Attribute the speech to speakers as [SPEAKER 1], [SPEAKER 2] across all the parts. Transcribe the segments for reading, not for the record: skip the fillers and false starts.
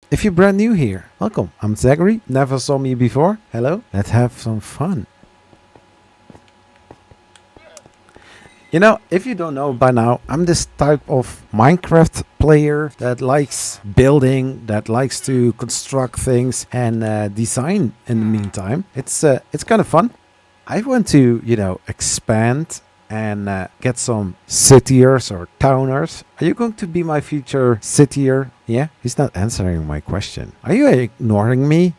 [SPEAKER 1] If you're brand new here, welcome. I'm Zachary. Never saw me before. Hello. Let's have some fun. You know, if you don't know by now, I'm this type of Minecraft player that likes building, that likes to construct things and design in the meantime. It's kind of fun. I want to, expand and get some cityers or towners. Are you going to be my future cityer? Yeah, he's not answering my question. Are you ignoring me?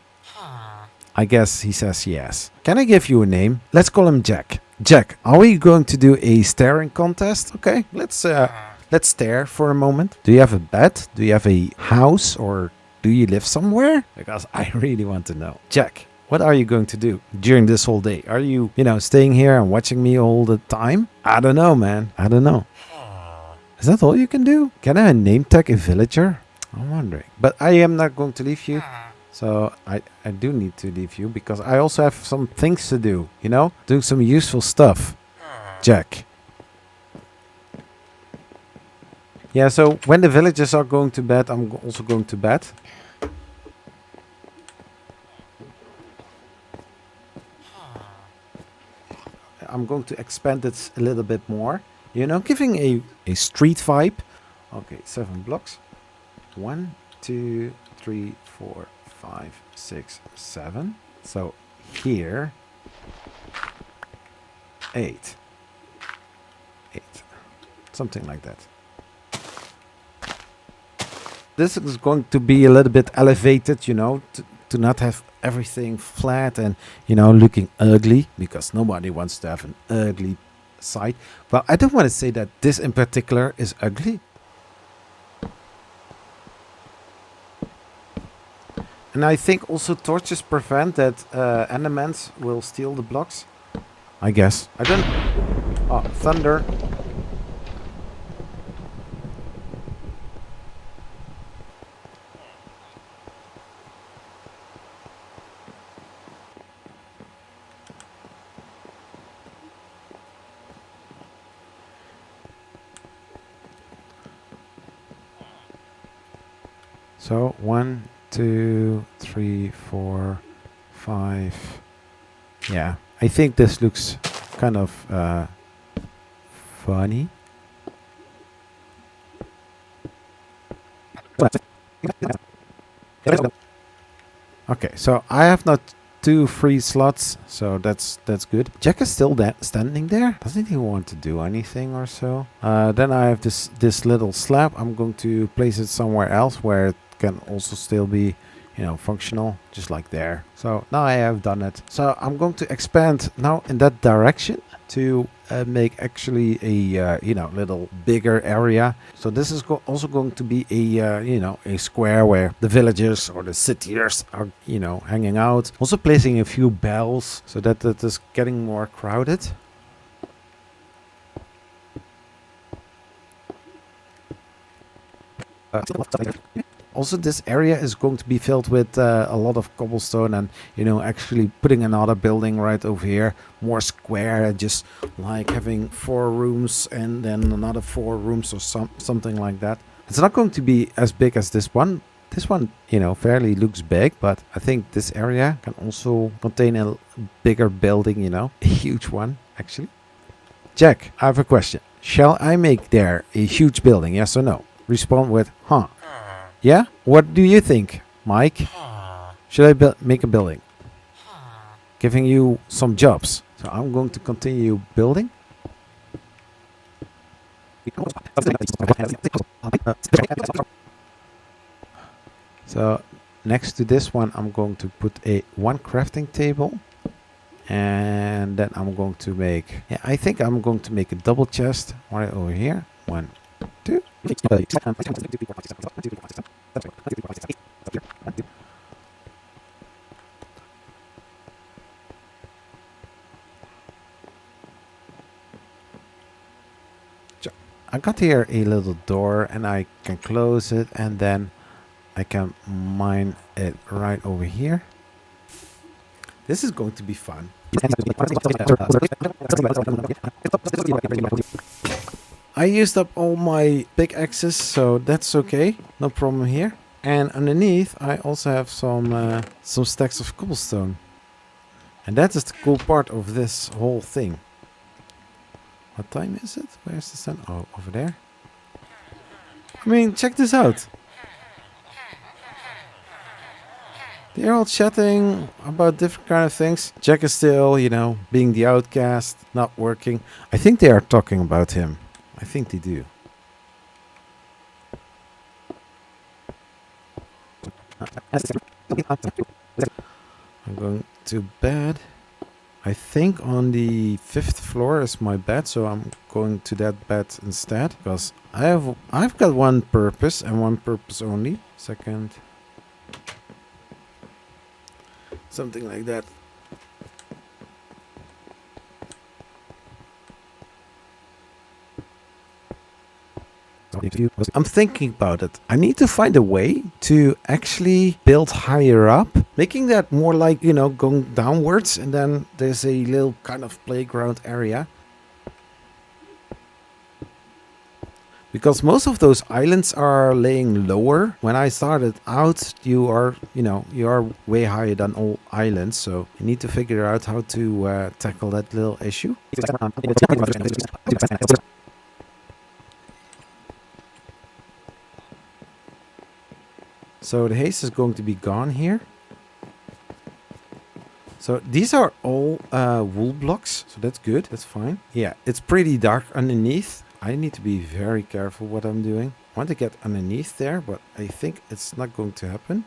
[SPEAKER 1] I guess he says yes. Can I give you a name? Let's call him Jack. Jack, are we going to do a staring contest? Okay, let's stare for a moment. Do you have a bed? Do you have a house? Or do you live somewhere? Because I really want to know. Jack, what are you going to do during this whole day? Are you, staying here and watching me all the time? I don't know, man. I don't know. Is that all you can do? Can I name tag a villager? I'm wondering. But I am not going to leave you. So I do need to leave you because I also have some things to do, doing some useful stuff. Jack. Yeah, so when the villagers are going to bed, I'm also going to bed. I'm going to expand it a little bit more, giving a street vibe. Okay, 7 blocks. 1, 2, 3, 4, 5, 6, 7. So here, 8. 8. Something like that. This is going to be a little bit elevated, to not have everything flat and, looking ugly, because nobody wants to have an ugly side. Well, I don't want to say that this in particular is ugly. And I think also torches prevent that endermans will steal the blocks. I guess. I don't... Oh, thunder. So, 1, 2, 3, 4, 5. Yeah, I think this looks kind of funny. Okay, so I have not 2 free slots, so that's good. Jack is still standing there. Doesn't he want to do anything or so? Then I have this little slab. I'm going to place it somewhere else where it can also still be, functional, just like there. So now I have done it. So I'm going to expand now in that direction to make actually a little bigger area. So this is also going to be a a square where the villagers or the cityers are hanging out. Also placing a few bells so that it is getting more crowded. Also, this area is going to be filled with a lot of cobblestone and, actually putting another building right over here, more square, and just like having 4 rooms and then another 4 rooms or something like that. It's not going to be as big as this one. This one, fairly looks big, but I think this area can also contain a bigger building, a huge one, actually. Jack, I have a question. Shall I make there a huge building, yes or no? Respond with, huh. Yeah? What do you think, Mike? Should I make a building? Giving you some jobs. So I'm going to continue building. So next to this one, I'm going to put one crafting table. And then I'm going to make... Yeah, I think I'm going to make a double chest right over here. 1, 2. I got here a little door and I can close it and then I can mine it right over here. This is going to be fun. I used up all my pickaxes, so that's okay. No problem here. And underneath, I also have some stacks of cobblestone. And that is the cool part of this whole thing. What time is it? Where's the sun? Oh, over there. I mean, check this out. They're all chatting about different kind of things. Jack is still, you know, being the outcast, not working. I think they are talking about him. I think they do. I'm going to bed. I think on the 5th floor is my bed, so I'm going to that bed instead. Because I've got one purpose and one purpose only. Second. Something like that. I'm thinking about it. I need to find a way to actually build higher up, making that more like, you know, going downwards, and then there's a little kind of playground area. Because most of those islands are laying lower. When I started out, you are way higher than all islands. So you need to figure out how to tackle that little issue. So the haze is going to be gone here. So these are all wool blocks. So that's good. That's fine. Yeah, it's pretty dark underneath. I need to be very careful what I'm doing. I want to get underneath there, but I think it's not going to happen.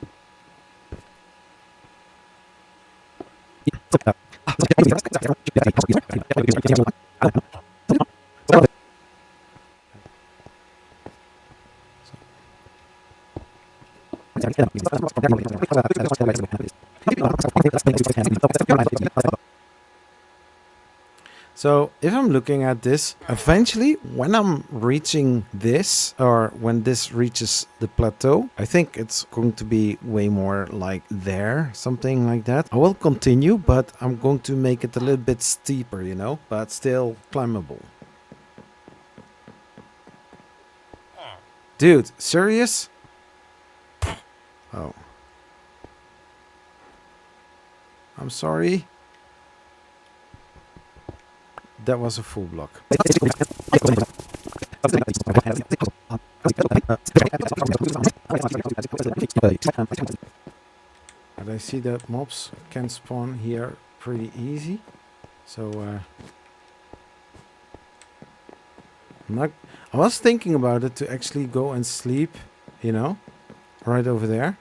[SPEAKER 1] So if I'm looking at this, eventually when I'm reaching this, or when this reaches the plateau, I think it's going to be way more like there, something like that. I will continue, but I'm going to make it a little bit steeper, you know, but still climbable. Dude, serious? Oh. I'm sorry. That was a full block. And I see that mobs can spawn here pretty easy. So I was thinking about it to actually go and sleep, you know, right over there.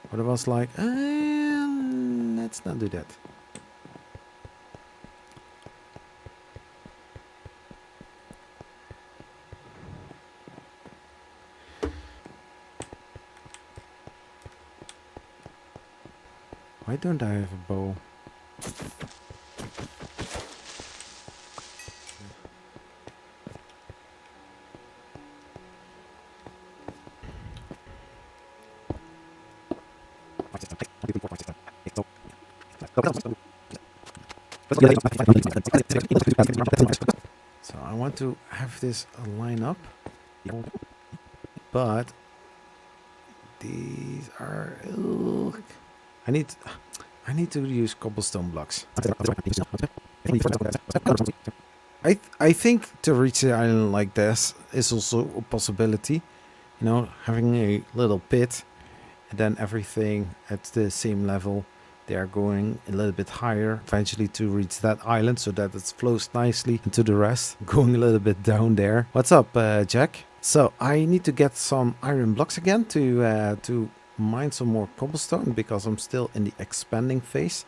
[SPEAKER 1] But I was like, let's not do that. Why don't I have a bow? So I want to have this line up, but these are... I need to use cobblestone blocks. I think to reach the island like this is also a possibility. You know, having a little pit and then everything at the same level. They are going a little bit higher eventually to reach that island so that it flows nicely into the rest. Going a little bit down there. What's up, Jack? So I need to get some iron blocks again to mine some more cobblestone because I'm still in the expanding phase.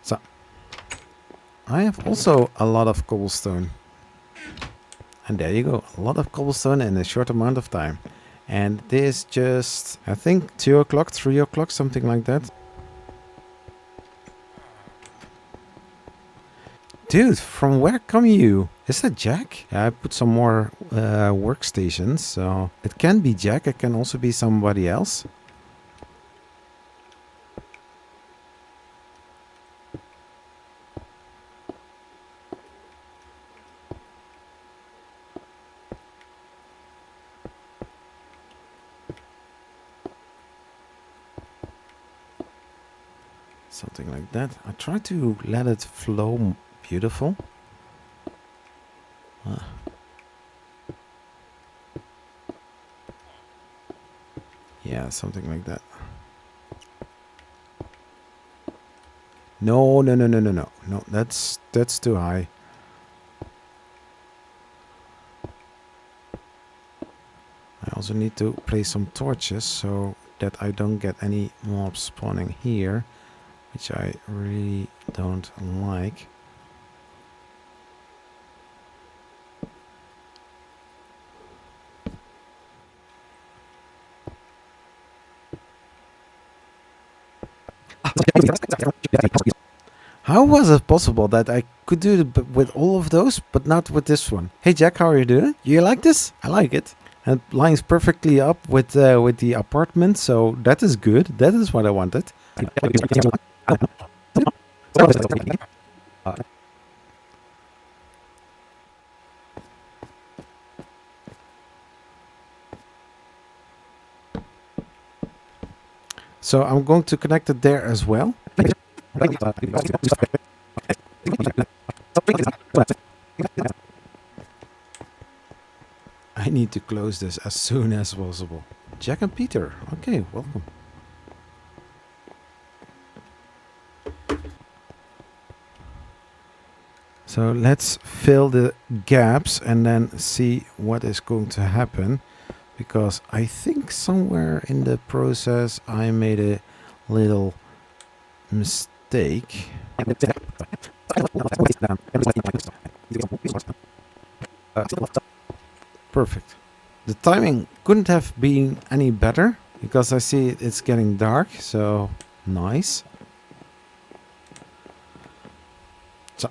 [SPEAKER 1] So I have also a lot of cobblestone. And there you go, a lot of cobblestone in a short amount of time. And this just, I think 2 o'clock, 3 o'clock, something like that. Dude, from where come you? Is that Jack? Yeah, I put some more workstations, so it can be Jack. It can also be somebody else. Something like that. I try to let it flow beautiful. Yeah, something like that. No, no, no, no, no, no. No, that's too high. I also need to place some torches so that I don't get any mobs spawning here, which I really don't like. How was it possible that I could do it with all of those, but not with this one? Hey Jack, how are you doing? You like this? I like it. And it lines perfectly up with the apartment, so that is good. That is what I wanted. So I'm going to connect it there as well. I need to close this as soon as possible. Jack and Peter. Okay, welcome. So let's fill the gaps and then see what is going to happen. Because I think somewhere in the process I made a little mistake. Perfect. The timing couldn't have been any better because I see it's getting dark, so nice. So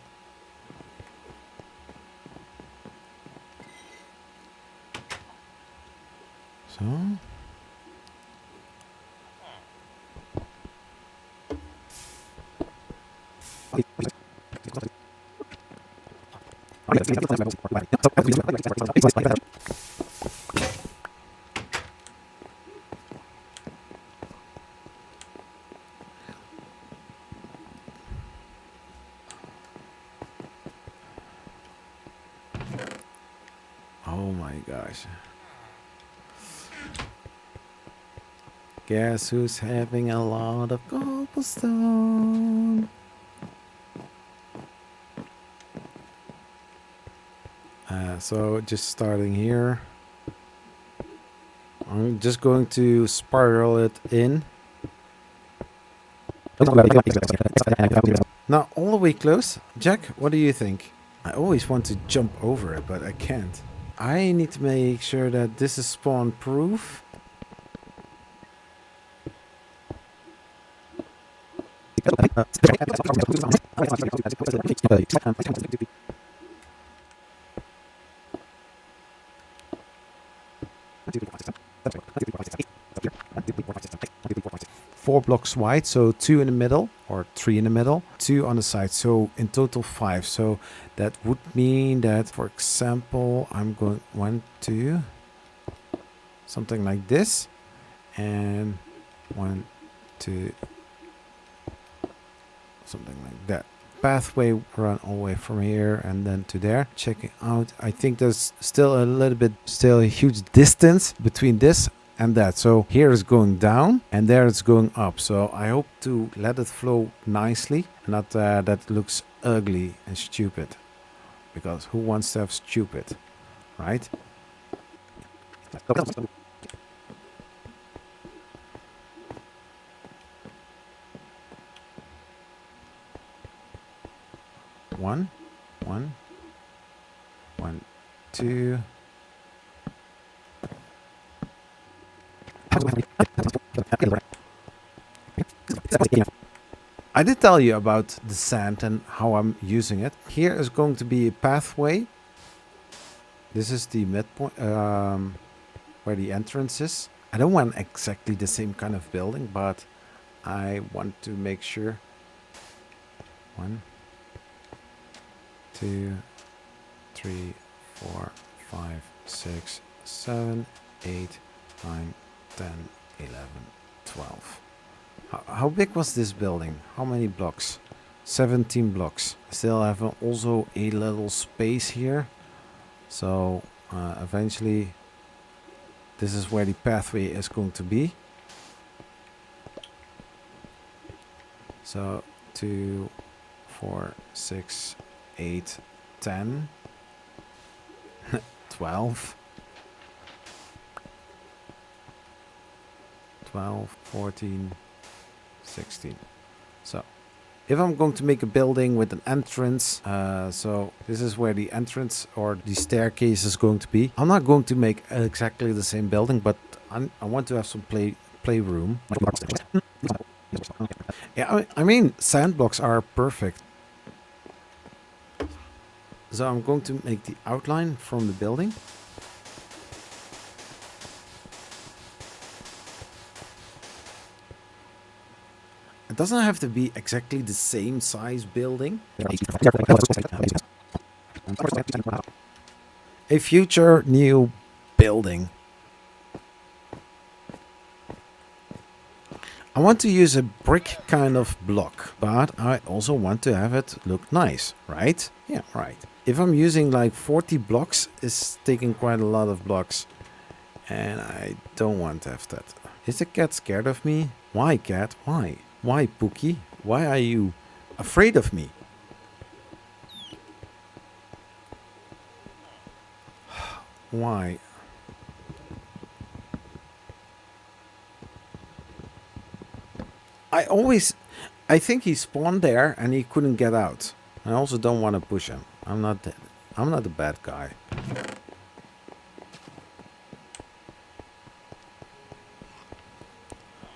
[SPEAKER 1] oh my gosh. Guess who's having a lot of cobblestone? So just starting here. I'm just going to spiral it in. Now all the way close. Jack, what do you think? I always want to jump over it, but I can't. I need to make sure that this is spawn proof. Four blocks wide, so 2 in the middle, or 3 in the middle, 2 on the side, so in total 5. So that would mean that, for example, I'm going 1, 2, something like this, and 1, 2, something like that. Pathway run all the way from here and then to there. Checking out, I think there's still a huge distance between this and that. So here is going down and there it's going up. So I hope to let it flow nicely, not that looks ugly and stupid, because who wants to have stupid, right? One, 2. I did tell you about the sand and how I'm using it. Here is going to be a pathway. This is the midpoint where the entrance is. I don't want exactly the same kind of building, but I want to make sure. 1, 2, 3, 4, 5, 6, 7, 8, 9, 10, 11, 12. How big was this building? How many blocks? 17 blocks. Still have also a little space here. So eventually this is where the pathway is going to be. So 2, 4, 6, 8, 10, 12, 12, 14, 16. So if I'm going to make a building with an entrance, so this is where the entrance or the staircase is going to be. I'm not going to make exactly the same building, but I want to have some playroom. Yeah, I mean, sand blocks are perfect. So I'm going to make the outline from the building. It doesn't have to be exactly the same size building. A future new building. I want to use a brick kind of block, but I also want to have it look nice, right? Yeah, right. If I'm using like 40 blocks, it's taking quite a lot of blocks. And I don't want to have that. Is the cat scared of me? Why, cat? Why? Why, Pookie? Why are you afraid of me? Why? I think he spawned there and he couldn't get out. I also don't want to push him. I'm not a bad guy.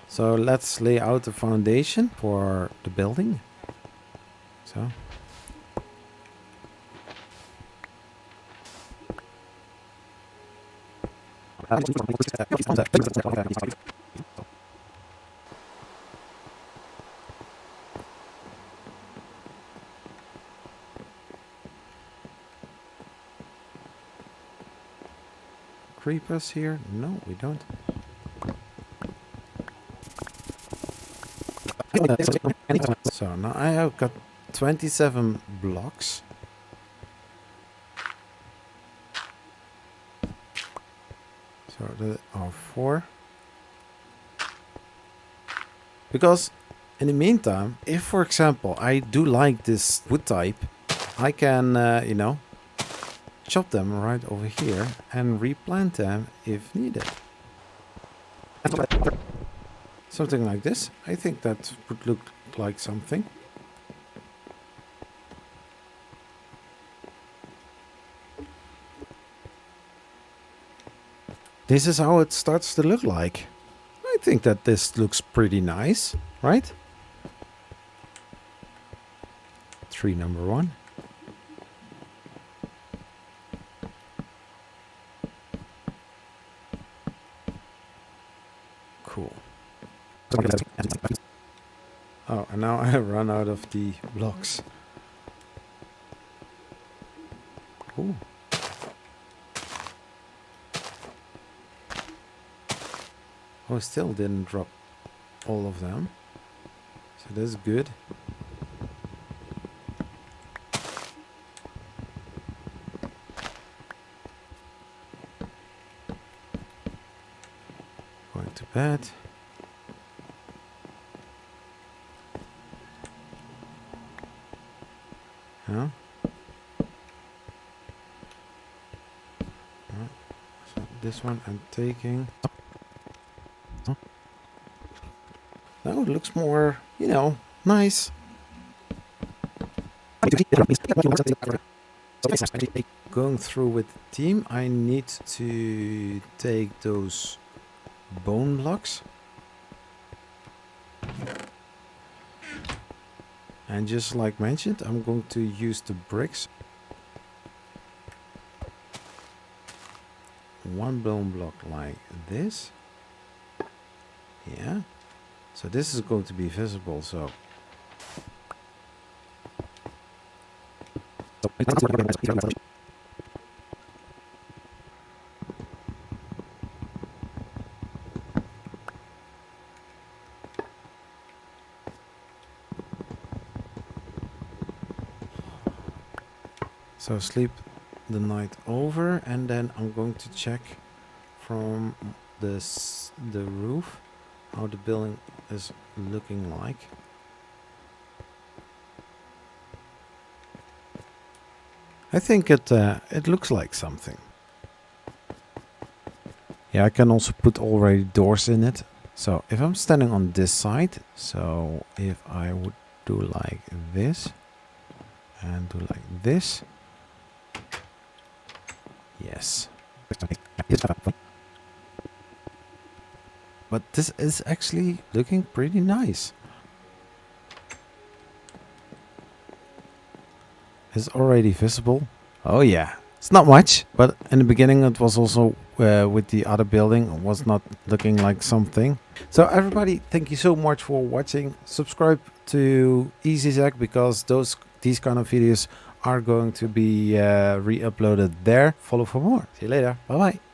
[SPEAKER 1] So let's lay out the foundation for the building. So. Creepers here? No, we don't. So now I have got 27 blocks. So there are 4. Because in the meantime, if for example I do like this wood type, I can, you know, chop them right over here and replant them if needed. Something like this. I think that would look like something. This is how it starts to look like. I think that this looks pretty nice, right? Tree number 1. Cool. Oh, and now I have run out of the blocks. Ooh. Oh, still didn't drop all of them. So that's good. Going to bed. Huh? So this one I'm taking. Now it looks more, you know, nice. Going through with the team, I need to take those bone blocks. And just like mentioned, I'm going to use the bricks. One building block like this. Yeah. So this is going to be visible, so. So sleep the night over, and then I'm going to check from the roof how the building is looking like. I think it looks like something. Yeah, I can also put already doors in it. So if I'm standing on this side, so if I would do like this and do like this. Yes. But this is actually looking pretty nice. It's already visible. Oh yeah. It's not much, but in the beginning it was also with the other building. It was not looking like something. So everybody, thank you so much for watching. Subscribe to Easyzach because these kind of videos are going to be re-uploaded there. Follow for more. See you later. Bye bye.